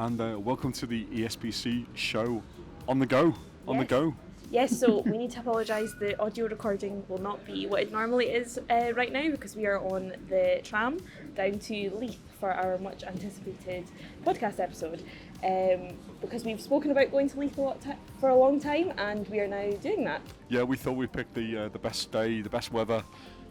and welcome to the ESPC show on the go. Yes, so we need to apologise. The audio recording will not be what it normally is right now because we are on the tram down to Leith for our much anticipated podcast episode. Because we've spoken about going to Leith for a long time, and we are now doing that. Yeah, we thought we'd pick the best day, the best weather.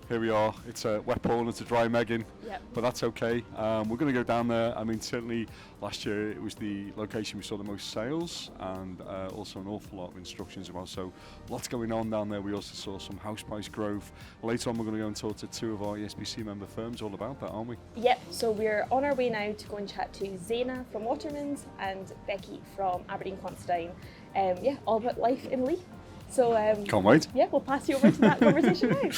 Here we are. It's a wet Paul and it's a dry Megan, but that's okay. We're going to go down there. I mean, certainly last year it was the location we saw the most sales and also an awful lot of instructions as well. So lots going on down there. We also saw some house price growth. Later on, we're going to go and talk to two of our ESPC member firms all about that, aren't we? Yep. So we're on our way now to go and chat to Tzana from Watermans and Becky from Aberdein Considine. All about life in Leith. So can't wait. Yeah, we'll pass you over to that conversation now.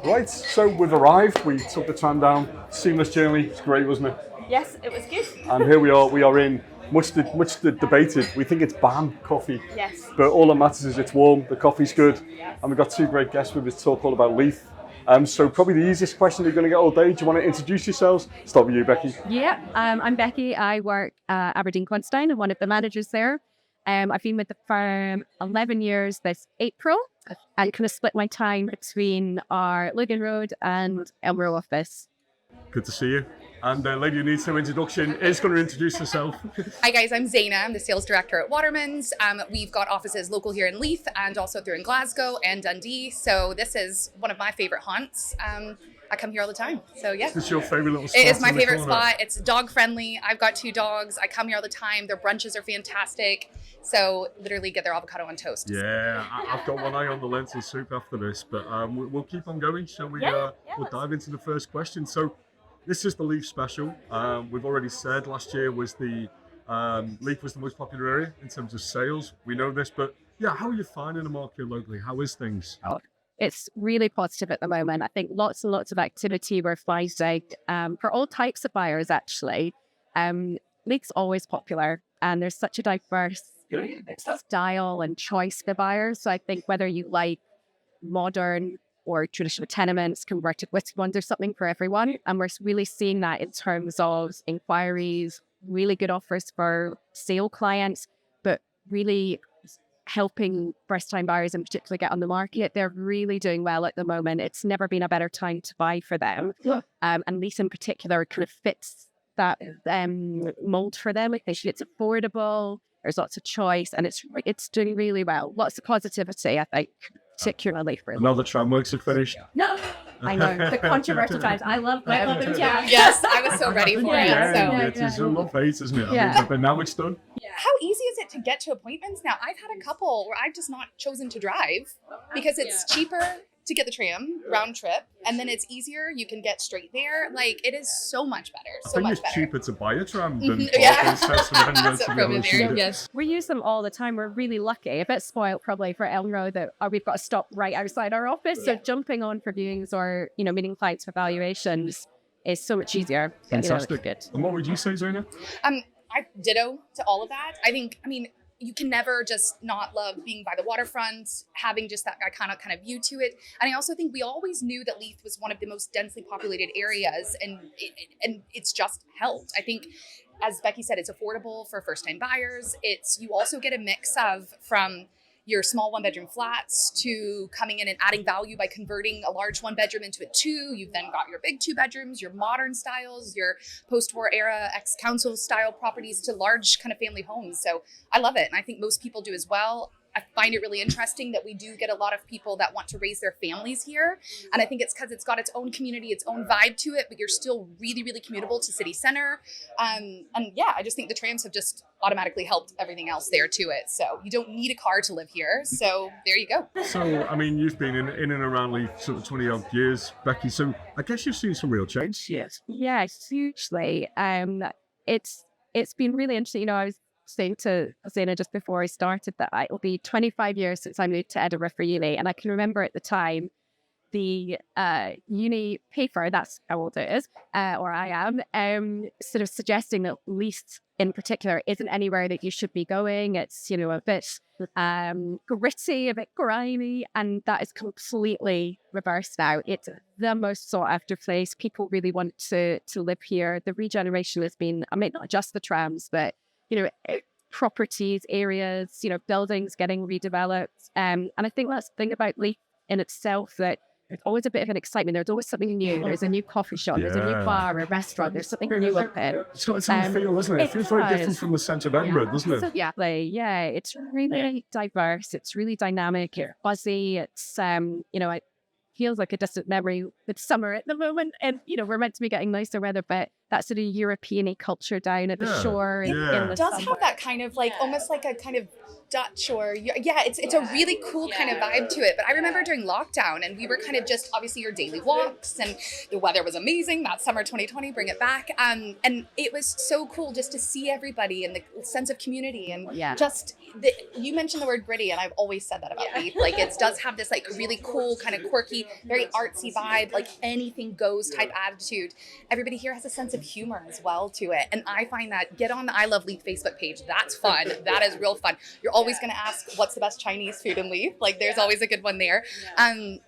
Right, so we've arrived. We took the tram down. Seamless journey. It's great, wasn't it? Yes, it was good. And here we are. We are in much debated. We think it's ban coffee. Yes. But all that matters is it's warm. The coffee's good. Yes. And we've got two great guests with us to talk all about Leith. So probably the easiest question you're going to get all day. Do you want to introduce yourselves? Start with you, Becky. Yeah, I'm Becky. I work at Aberdein Considine. I'm one of the managers there. I've been with the firm 11 years this April. I kind of split my time between our Logan Road and Edinburgh office. Good to see you. And the lady who needs no introduction is going to introduce herself. Hi guys, I'm Tzana. I'm the sales director at Watermans. We've got offices local here in Leith and also through in Glasgow and Dundee. So this is one of my favorite haunts. I come here all the time. So yeah. Is this your favorite little spot? It is my favorite spot. It's dog friendly. I've got 2 dogs. I come here all the time. Their brunches are fantastic. So literally get their avocado on toast. Yeah, I've got one eye on the lentil soup after this, but we'll keep on going. Shall we? We'll dive into the first question. So this is the Leith special. We've already said last year was the Leith was the most popular area in terms of sales. We know this, but yeah, how are you finding the market locally? How is things? It's really positive at the moment. I think lots and lots of activity we're finding for all types of buyers, actually. Leith's always popular, and there's such a diverse style and choice for buyers. So I think whether you like modern or traditional tenements, converted whiskey ones, there's something for everyone. And we're really seeing that in terms of inquiries, really good offers for sale clients, but really helping first-time buyers in particular get on the market. They're really doing well at the moment. It's never been a better time to buy for them. And Leith in particular kind of fits that mold for them. I think it's affordable, there's lots of choice, and it's doing really well. Lots of positivity, I think, particularly for Now the tram works are finished. No, I know, the controversial times. I love them. Yeah. Yes, I was so ready for it. It's a love hate, isn't it? Yeah. I mean, but now it's done. How easy is it to get to appointments now? I've had a couple where I've just not chosen to drive because it's cheaper to get the tram round trip, and then it's easier. You can get straight there. Like, it is so much better. So much better. It's cheaper to buy a tram than Yes. We use them all the time. We're really lucky. A bit spoiled probably for Edinburgh that we've got a stop right outside our office. So jumping on for viewings or meeting clients for valuations is so much easier. Fantastic. Good. And what would you say, Tzana? I ditto to all of that. I mean, you can never just not love being by the waterfront, having just that kind of view to it. And I also think we always knew that Leith was one of the most densely populated areas, and it's just helped. I think, as Becky said, it's affordable for first-time buyers. You also get a mix of from your small 1-bedroom flats to coming in and adding value by converting a large 1-bedroom into a 2. You've then got your big 2 bedrooms, your modern styles, your post-war era ex-council style properties to large kind of family homes. So I love it. And I think most people do as well. I find it really interesting that we do get a lot of people that want to raise their families here. And I think it's because it's got its own community, its own vibe to it, but you're still really, really commutable to city center. I just think the trams have just automatically helped everything else there to it. So you don't need a car to live here. So there you go. So, I mean, you've been in and around Leith sort of 20 odd years, Becky. So I guess you've seen some real change. Yes. Yeah, hugely. It's been really interesting. I was saying to Tzana just before I started that it'll be 25 years since I moved to Edinburgh for uni, and I can remember at the time the uni paper, that's how old it is, or I am, sort of suggesting that Leith in particular isn't anywhere that you should be going. It's, you know, a bit gritty, a bit grimy, and that is completely reversed now. It's the most sought after place. People really want to live here. The regeneration has been, I mean, not just the trams, but, you know, properties, areas, you know, buildings getting redeveloped. And I think that's the thing about Leith in itself, that there's always a bit of an excitement. There's always something new. There's a new coffee shop. There's a new bar, a restaurant. There's something new open. It's got its own feel, isn't it? It feels very different from the centre of Edinburgh, doesn't it? Exactly. Yeah, it's really diverse. It's really dynamic. It's fuzzy. It's you know, it feels like a distant memory with summer at the moment, and you know, we're meant to be getting nicer weather, but that sort of European-y culture down at the shore. In the It does summer. have that kind of like almost like a kind of Dutch or it's a really cool kind of vibe to it. But I remember during lockdown, and we were kind of just obviously your daily walks, and the weather was amazing that summer 2020, bring it back, and it was so cool just to see everybody and the sense of community, and just you mentioned the word gritty, and I've always said that about Leith. Like it does have this like really cool kind of quirky, very artsy vibe, like anything goes type attitude. Everybody here has a sense of humor as well to it, and I find that get on the I Love Leith Facebook page. That's fun. That is real fun. You're always going to ask what's the best Chinese food in Leith. Like there's always a good one there.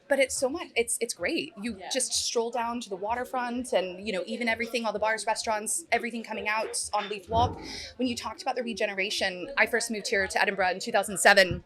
But it's so much. It's great. You just stroll down to the waterfront, and you know, even everything, all the bars, restaurants, everything coming out on Leith Walk. When you talked about the regeneration, I first moved here to Edinburgh in 2007.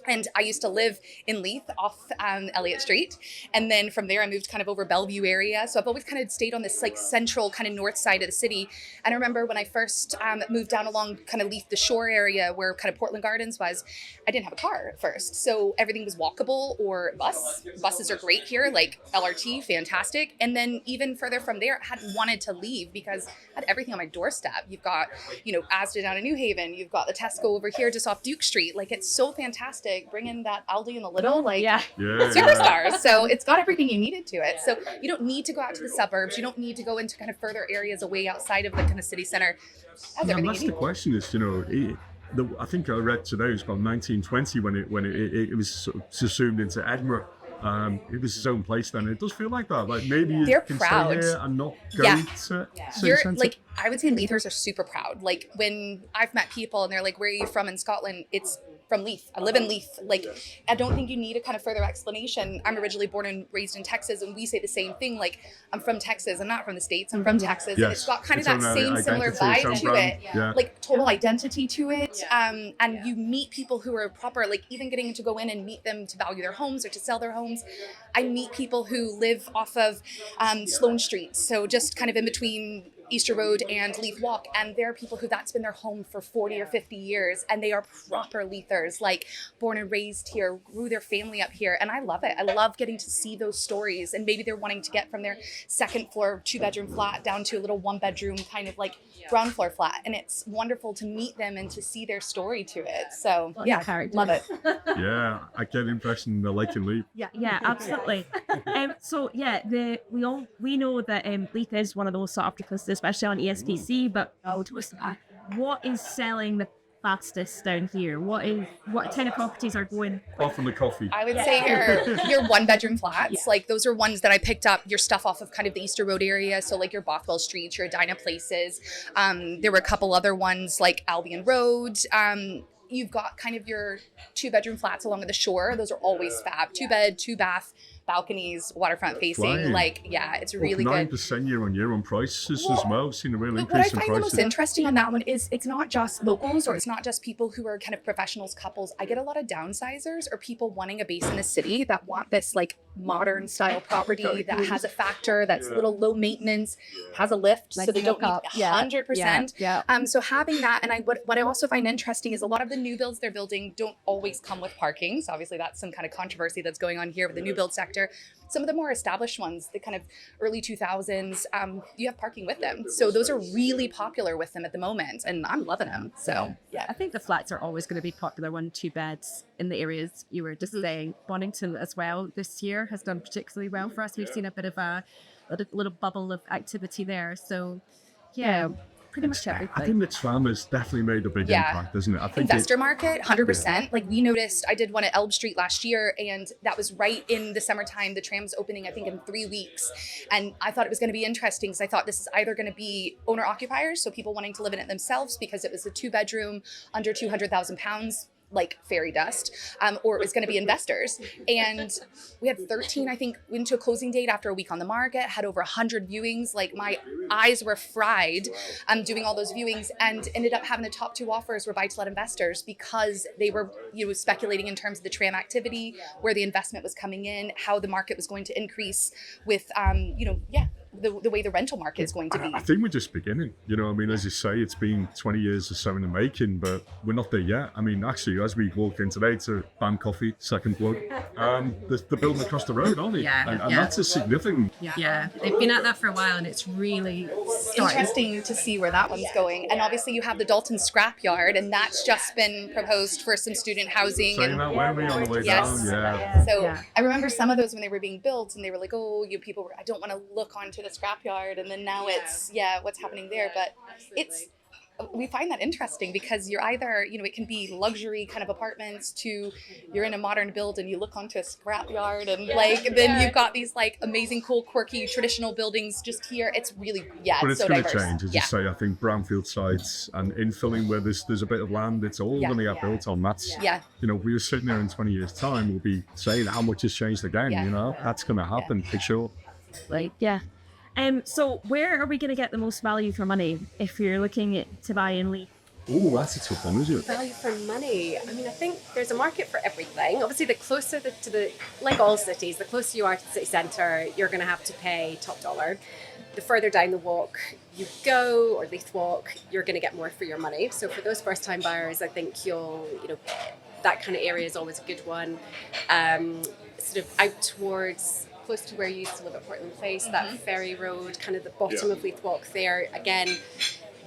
And I used to live in Leith off Elliott Street. And then from there, I moved kind of over Bellevue area. So I've always kind of stayed on this like central kind of north side of the city. And I remember when I first moved down along kind of Leith, the shore area where kind of Portland Gardens was, I didn't have a car at first. So everything was walkable or bus. Buses are great here, like LRT, fantastic. And then even further from there, I hadn't wanted to leave because I had everything on my doorstep. You've got, you know, Asda down in New Haven. You've got the Tesco over here just off Duke Street. Like it's so fantastic. Bring in that Aldi and the Lidl, like superstars. So it's got everything you needed to it. So you don't need to go out to the suburbs. You don't need to go into kind of further areas away outside of the kind of city center. That's the question is, you know, I think I read today it was about 1920 when it was sort of subsumed into Edinburgh. It was its own place then. It does feel like that. Like maybe you can proud. stay here and not go to You're like, I would say Leithers are super proud. Like when I've met people and they're like, where are you from in Scotland? It's from Leith. I live in Leith. Like, I don't think you need a kind of further explanation. I'm originally born and raised in Texas, and we say the same thing. Like, I'm from Texas. I'm not from the States. I'm from Texas. And it's got kind of that same similar vibe to it. Like, total identity to it. And you meet people who are proper, like, even getting to go in and meet them to value their homes or to sell their homes. I meet people who live off of Sloane Street. So just kind of in between Easter Road and Leith Walk, and there are people who that's been their home for 40 or 50 years, and they are proper Leithers, like born and raised here, grew their family up here, and I love it. I love getting to see those stories, and maybe they're wanting to get from their second floor 2-bedroom flat down to a little 1-bedroom kind of like ground floor flat, and it's wonderful to meet them and to see their story to it. So love it. Yeah, I get the impression they're liking Leith. Yeah, absolutely. We know that Leith is one of those sought after places, especially on ESPC. But what is selling the fastest down here? What kind of properties are going? Apart from the coffee, I would say your 1-bedroom flats. Like those are ones that I picked up your stuff off of kind of the Easter Road area. So like your Bothwell Street, your Edina Places. There were a couple other ones like Albion Road. You've got kind of your 2-bedroom flats along the shore. Those are always fab. 2-bed, 2-bath, balconies, waterfront facing. Like, it's really good. 9% year on prices as well. Seen a real increase in prices. What I find the most interesting on that one is it's not just locals, or it's not just people who are kind of professionals, couples. I get a lot of downsizers or people wanting a base in the city that want this like modern style property that has a factor, that's a little low maintenance, has a lift, so they don't need 100%. So having that, and what I also find interesting is a lot of the new builds they're building don't always come with parking. So obviously that's some kind of controversy that's going on here with the new build sector. Some of the more established ones, the kind of early 2000s, you have parking with them. So those are really popular with them at the moment, and I'm loving them. So I think the flats are always going to be popular 1-2 beds in the areas you were just saying. Bonington as well this year has done particularly well for us. We've seen a bit of a little bubble of activity there. So pretty much everything. I think the tram has definitely made a big impact, isn't it? I think investor market, 100%. Like we noticed, I did one at Elb Street last year, and that was right in the summertime. The tram's opening, I think, in 3 weeks. And I thought it was going to be interesting because I thought this is either going to be owner occupiers, so people wanting to live in it themselves because it was a 2-bedroom under £200,000, like fairy dust, or it was going to be investors. And we had 13, I think, went to a closing date after a week on the market, had over 100 viewings. Like my eyes were fried doing all those viewings, and ended up having the top 2 offers were buy-to-let investors because they were, speculating in terms of the tram activity, where the investment was coming in, how the market was going to increase with, the way the rental market is going to be. I think we're just beginning. As you say, it's been 20 years or so in the making, but we're not there yet. Actually, as we walked in today to BAM Coffee, second plug, they're building across the road, aren't they? Yeah. And that's a significant... Yeah, they've been at that for a while, and it's really starting. Interesting to see where that one's going. And obviously you have the Dalton scrapyard, and that's just been proposed for some student housing. Saying that, weren't we, on the way yes. down? Yeah. So I remember some of those when they were being built, and they were like, people were, I don't want to look onto the scrapyard, and then now it's what's happening there. But we find that interesting because you're either, it can be luxury kind of apartments to you're in a modern build and you look onto a scrapyard and then you've got these like amazing, cool, quirky, traditional buildings just here. It's really, but it's so going to diverse. change, as you say. I think brownfield sites and infilling where there's a bit of land, it's all going to get built on. That's, we were sitting there in 20 years time, we'll be saying how much has changed again, that's going to happen for sure. So where are we going to get the most value for money if you're looking to buy in Leith? Oh, that's a tough one, isn't it? Value for money. I think there's a market for everything. Obviously, the closer to the, like all cities, the closer you are to the city centre, you're going to have to pay top dollar. The further down the walk you go, or Leith walk, you're going to get more for your money. So for those first-time buyers, I think that kind of area is always a good one. Sort of out towards, close to where you used to live at Portland Place, that ferry road, kind of the bottom of Leith Walk there. Again,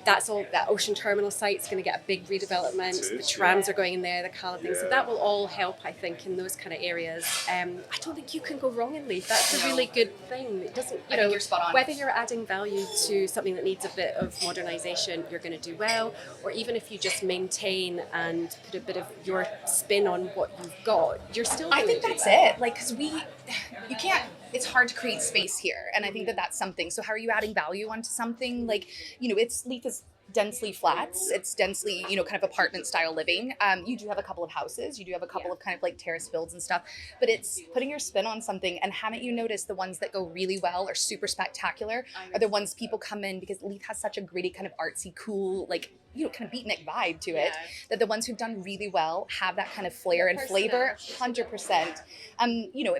that's all, that Ocean Terminal site's going to get a big redevelopment. The trams are going in there, the kind of thing. So that will all help, I think, in those kind of areas. I don't think you can go wrong in Leith. That's a really good thing. It doesn't, I think you're spot on. Whether you're adding value to something that needs a bit of modernisation, you're going to do well. Or even if you just maintain and put a bit of your spin on what you've got, you're still going to do well. I think that's it. Like, because you can't, it's hard to create space here. And I think that's something. So how are you adding value onto something? Like, Leith is densely flats. It's densely, kind of apartment style living. You do have a couple of houses. You do have a couple of kind of like terrace builds and stuff. But it's putting your spin on something. And haven't you noticed the ones that go really well or super spectacular are the ones people come in because Leith has such a gritty kind of artsy, cool, like, kind of beatnik vibe to it, that the ones who've done really well have that kind of flair and flavor, 100%.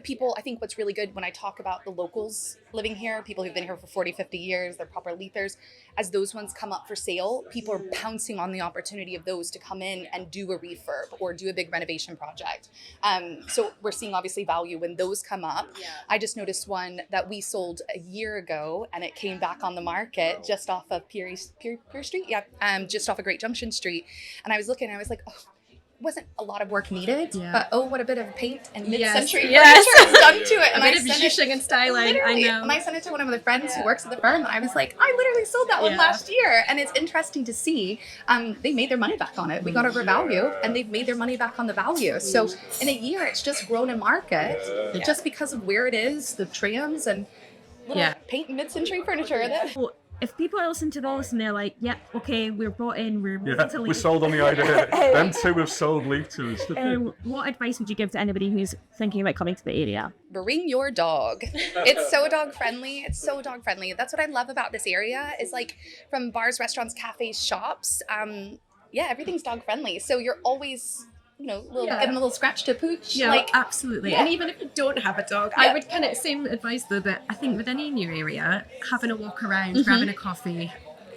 People, I think what's really good when I talk about the locals living here, people who've been here for 40, 50 years, they're proper Leithers, as those ones come up for sale, people are pouncing on the opportunity of those to come in and do a refurb or do a big renovation project. So we're seeing obviously value when those come up. I just noticed one that we sold a year ago and it came back on the market just off of Pier Street, just off of Great Junction Street. And I was looking and I was like, wasn't a lot of work needed, but what a bit of paint and mid-century furniture is done to it. And a bit of zhuzhing and styling, I know. And I sent it to one of my friends who works at the firm, and I was like, I literally sold that one last year. And it's interesting to see, they made their money back on it. We got over value, and they've made their money back on the value. So in a year, it's just grown in market, just because of where it is, the trams, and little paint and mid-century furniture in it. Well, if people are listening to this and they're like, okay, we're brought in, we're moving to Leith. We're sold on the idea. Them two have sold Leith to us. What advice would you give to anybody who's thinking about coming to the area? Bring your dog. It's so dog friendly. That's what I love about this area is like from bars, restaurants, cafes, shops. Everything's dog friendly. So you're always, give them a little scratch to pooch. Yeah, absolutely. And even if you don't have a dog, I would kind of same advice though, that I think with any new area, having a walk around, grabbing a coffee,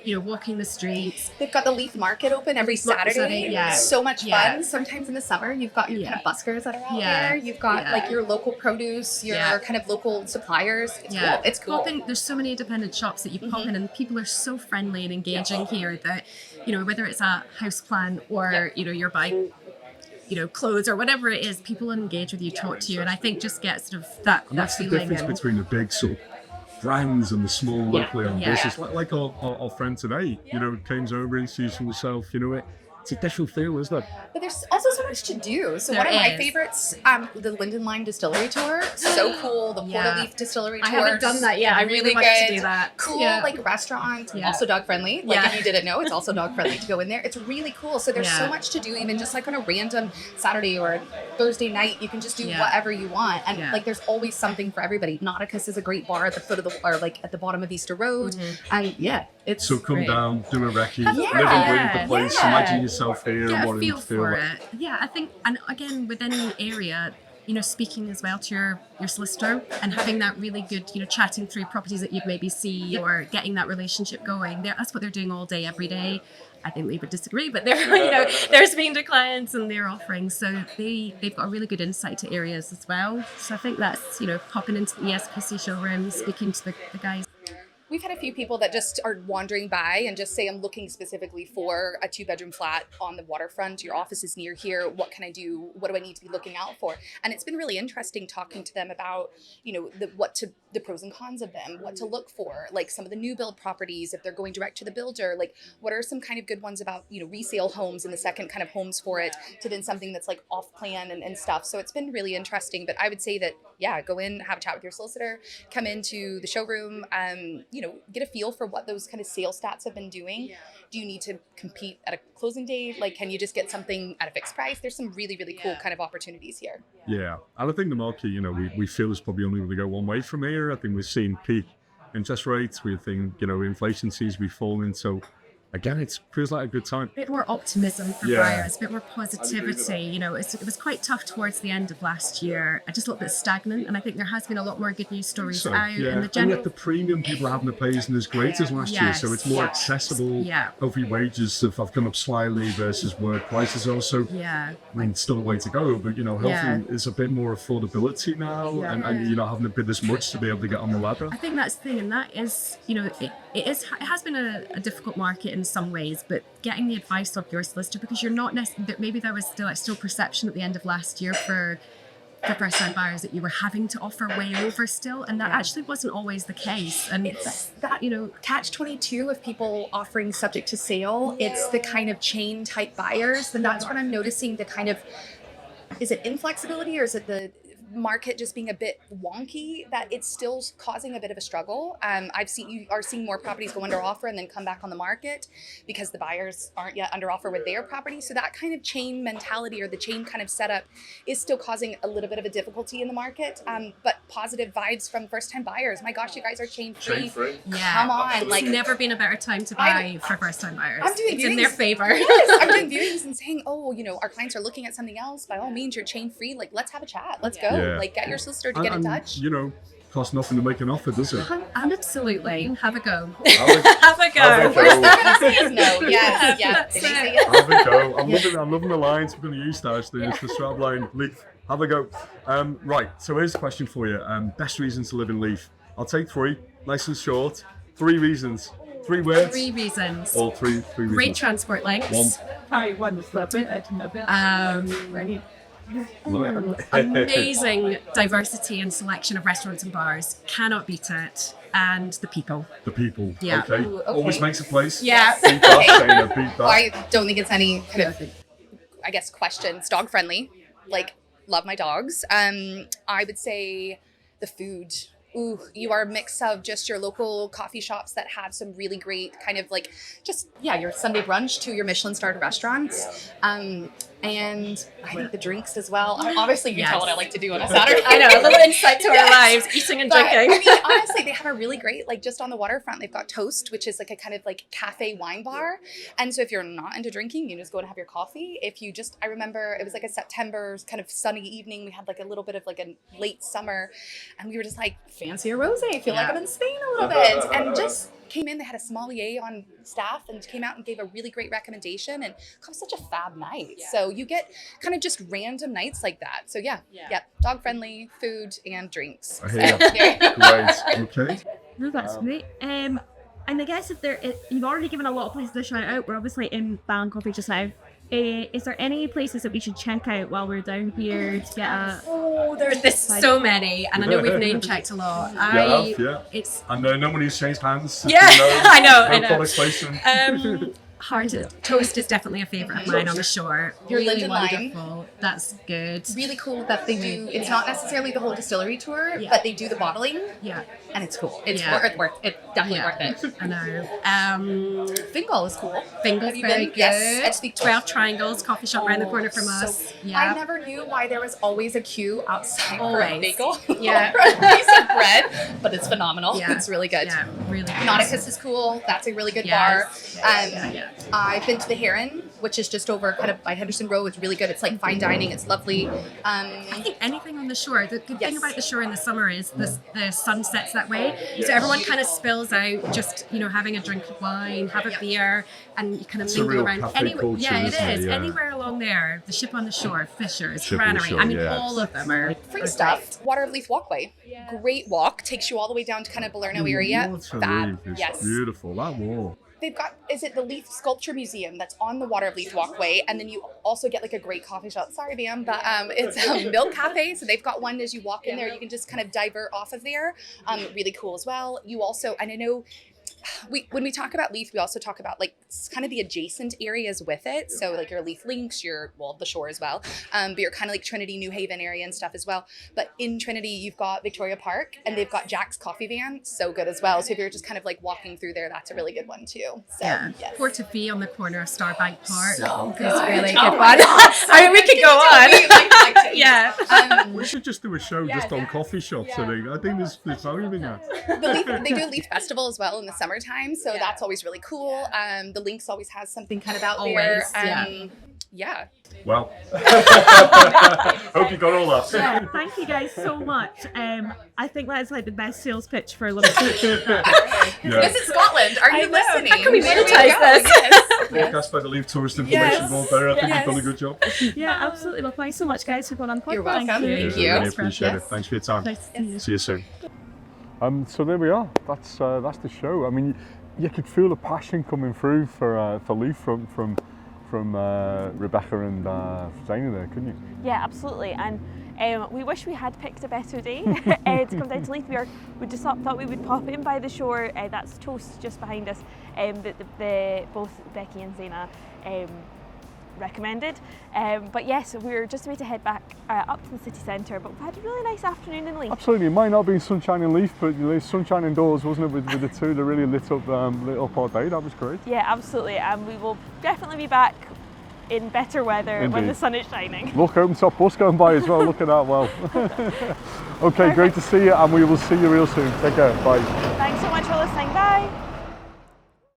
walking the streets. They've got the Leith Market open every Saturday. So much fun. Sometimes in the summer, you've got your kind of buskers that are out there. You've got like your local produce, your kind of local suppliers. It's cool. It's cool. There's so many independent shops that you pop in, and people are so friendly and engaging here that, whether it's a house plan or, you're buying clothes or whatever it is, people engage with you, talk to you, and I think just get sort of that and that's feeling. The difference between the big sort of brands and the small locally owned business, like our friend today, you know, came over, introduced himself, you know, it's a different feel, isn't it? But there's also so much to do. So one of my favorites, the Linden Lime Distillery Tour, so cool. The Porterleaf Distillery Tour. I haven't done that yet. I really want to do that. Cool, like restaurant, also dog friendly. Like if you didn't know, it's also dog friendly to go in there. It's really cool. So there's so much to do, even just like on a random Saturday or Thursday night, you can just do whatever you want. And like there's always something for everybody. Nauticus is a great bar at the foot of the, or like at the bottom of Easter Road. And it's so come great. Down, do a recce, live and breathe the place, imagine yourself here and what feel it feel for like. it. Yeah, I think, and again, within the area, you know, speaking as well to your solicitor and having that really good, you know, chatting through properties that you'd maybe see or getting that relationship going. That's what they're doing all day, every day. I think they would disagree, but they're, you know, they're speaking to clients and they're offering. So they've got a really good insight to areas as well. So I think that's, you know, popping into the ESPC showroom, speaking to the guys. We've had a few people that just are wandering by and just say, I'm looking specifically for a 2-bedroom flat on the waterfront. Your office is near here. What can I do? What do I need to be looking out for? And it's been really interesting talking to them about, you know, the pros and cons of them, what to look for, like some of the new build properties, if they're going direct to the builder, like what are some kind of good ones about, you know, resale homes and the second kind of homes for it, to then something that's like off plan and stuff. So it's been really interesting. But I would say that, go in, have a chat with your solicitor, come into the showroom, you know, get a feel for what those kind of sales stats have been doing. Do you need to compete at a closing date? Like, can you just get something at a fixed price? There's some really, really cool kind of opportunities here. Yeah, and I think the market, you know, we feel is probably only going to go one way from here. I think we're seeing peak interest rates. We think, you know, inflation seems to be falling. So again, it feels like a good time. A bit more optimism for buyers, a bit more positivity. You know, it was quite tough towards the end of last year. I just looked a bit stagnant, and I think there has been a lot more good news stories out. And and yet the premium people are having to pay isn't as great as last year, so it's more accessible. Hopefully wages have come up slightly versus work prices also. I mean, still a way to go, but you know, hopefully there's a bit more affordability now, and you're not having to bid as much to be able to get on the ladder. I think that's the thing, and that is, you know, it has been a difficult market in some ways, but getting the advice of your solicitor, because you're not necessarily, maybe there was still perception at the end of last year for first-time buyers that you were having to offer way over still, and that actually wasn't always the case. And it's that, you know, catch-22 of people offering subject to sale. It's the kind of chain type buyers, and that's what I'm noticing. The kind of, is it inflexibility or is it the market just being a bit wonky, that it's still causing a bit of a struggle. You are seeing more properties go under offer and then come back on the market because the buyers aren't yet under offer with their property. So that kind of chain mentality or the chain kind of setup is still causing a little bit of a difficulty in the market. But positive vibes from first-time buyers. My gosh, you guys are chain free. Come on, like never been a better time to buy for first-time buyers. I'm doing it's in their favor. Yes, I'm doing viewings and saying, oh, you know, our clients are looking at something else. By all means, you're chain free. Like, let's have a chat. Let's go. Like, get your solicitor to get in touch. You know, costs nothing to make an offer, does it? Absolutely. Have a go. Have a go. We're still going to say is no. Yes. Have a go. I'm loving the lines. We're going to use that actually. It's the strap line. Leith, have a go. Right, so here's a question for you. Best reasons to live in Leith. I'll take 3, nice and short. 3 reasons. 3 words. 3 reasons. All 3 reasons. Great transport links. 1. Amazing diversity and selection of restaurants and bars. Cannot beat it. And the people. The people. Yeah. Okay. Always makes a place. Yeah. Beat that, beat that. I don't think it's any kind of, I guess, questions. Dog friendly. Like, love my dogs. I would say the food. Ooh, you are a mix of just your local coffee shops that have some really great kind of like just, your Sunday brunch to your Michelin starred restaurants. And I think the drinks as well. Obviously, you can tell what I like to do on a Saturday. I know, a little insight to our lives, eating and drinking. I mean, honestly, they have a really great, like just on the waterfront, they've got Toast, which is like a kind of like cafe wine bar. And so if you're not into drinking, you just go and have your coffee. If you just, I remember it was like a September kind of sunny evening. We had like a little bit of like a late summer and we were just like, fancy a rosé. Feel like I'm in Spain a little bit. And just came in, they had a sommelier on staff and came out and gave a really great recommendation, and it was such a fab night. So you get kind of just random nights like that. So dog friendly, food and drinks. I hear you. Great. Okay. No, that's great. And I guess you've already given a lot of places to shout out. We're obviously in Ballincoffey just now. Is there any places that we should check out while we're down here to get a... Oh, there's so many, and I know we've name checked a lot. It's and no one who's changed hands. Yeah, I know. Product placement. Hard toast is definitely a favourite of mine on the shore. Your Really Linden wonderful. line. That's good. Really cool that they do. It's not necessarily the whole distillery tour, but they do the bottling. Yeah. And it's cool. It's definitely worth it. I know. Fingal is cool. Fingal's Have you very been? good. Yes, at 12 Triangles coffee shop around the corner from us. I never knew why there was always a queue outside for a bagel. Yeah. or a piece of bread, but it's phenomenal. Yeah. It's really good. Yeah, really good. Nauticus is cool. That's a really good bar. I've been to the Heron, which is just over kind of by Henderson Row. It's really good. It's like fine dining. It's lovely. I think anything on the shore. The good thing about the shore in the summer is the sun sets that way. So everyone kind of spills out, just having a drink of wine, have a beer, and you kind of mingle around. Culture, it is. Yeah. Anywhere along there, the Ship on the Shore, Fishers, Ship on the Granary. Shore, I mean, yeah. all of them are free stuff. Water of Leith Walkway. Great walk. Takes you all the way down to kind of Balerno area. It's beautiful. That wall. They've got, is it the Leith Sculpture Museum that's on the Water of Leith Walkway, and then you also get like a great coffee shop. Sorry, ma'am, but it's a Milk Cafe. So they've got one as you walk in there. You can just kind of divert off of there. Really cool as well. You also, and I know when we talk about Leith, we also talk about like kind of the adjacent areas with it. So like your Leith Links, the shore as well. But you're kind of like Trinity, New Haven area and stuff as well. But in Trinity, you've got Victoria Park, and they've got Jack's Coffee Van. So good as well. So if you're just kind of like walking through there, that's a really good one too. So, yes. Portofee on the corner of Starbank Park. So good. It's really good Oh fun. my God. I mean, we could go on. Yeah. We should just do a show just on coffee shops. I think there's value in that. They do a Leith Festival as well in the summertime, so that's always really cool. The Links always has something kind of out there. Yeah. Well, hope you got all that. Yeah, thank you guys so much. I think that is like the best sales pitch for Liverpool. Visit Scotland. Are you listening? How can we monetize this? Podcast by the Leith Tourist Information Board there. I think you've done a good job. Yeah, absolutely. Well, thanks so much, guys, for going on the podcast. You're welcome. Thank you. Really appreciate it. Thanks for your time. Nice to see you. See you soon. So there we are. That's the show. I mean, you could feel the passion coming through for Leith from Rebecca and Tzana there, couldn't you? Yeah, absolutely. And we wish we had picked a better day to come down to Leith. We just thought we would pop in by the shore. That's Toast just behind us. Both Becky and Tzana recommended. But yes, we're just about to head back up to the city centre, but we've had a really nice afternoon in Leith. Absolutely. It might not be sunshine in Leith, but there's sunshine indoors, wasn't it, with the two that really lit up our day. That was great. Yeah, absolutely. And we will definitely be back in better weather when the sun is shining. Look, open top bus going by as well. Look at that. Well. Okay, great to see you, and we will see you real soon. Take care. Bye. Thanks so much for listening. Bye.